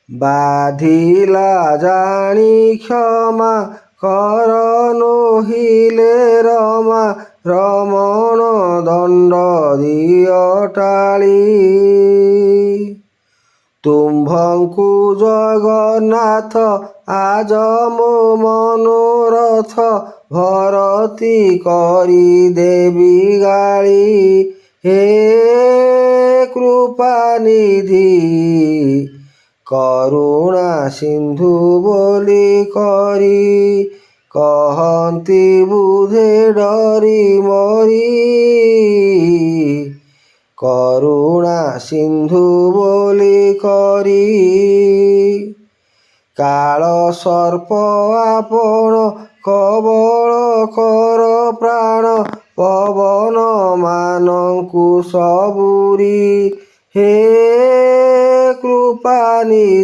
ବାଧିଲା ଜାଣି କ୍ଷମା କର ନୋହିଲେ ରମା ରମଣ ଦଣ୍ଡ ଦିଅ ଟାଳି। ତୁମ୍ଭଙ୍କୁ ଜଗନ୍ନାଥ ଆଜ ମୋ ମନୋରଥ ଭରତି କରି ଦେବି ଗାଳି। ହେ କୃପାନିଧି କରୁଣା ସିନ୍ଧୁ ବୋଲି କରି କହନ୍ତି ବୁଧେ ଡରି ମରି। କରୁଣା ସିନ୍ଧୁ ବୋଲି କରି କାଳ ସର୍ପ ଆପଣ କବଳ କର ପ୍ରାଣ ପବନ ମାନଙ୍କୁ ସବୁରି। ହେ କୃପାନିଧି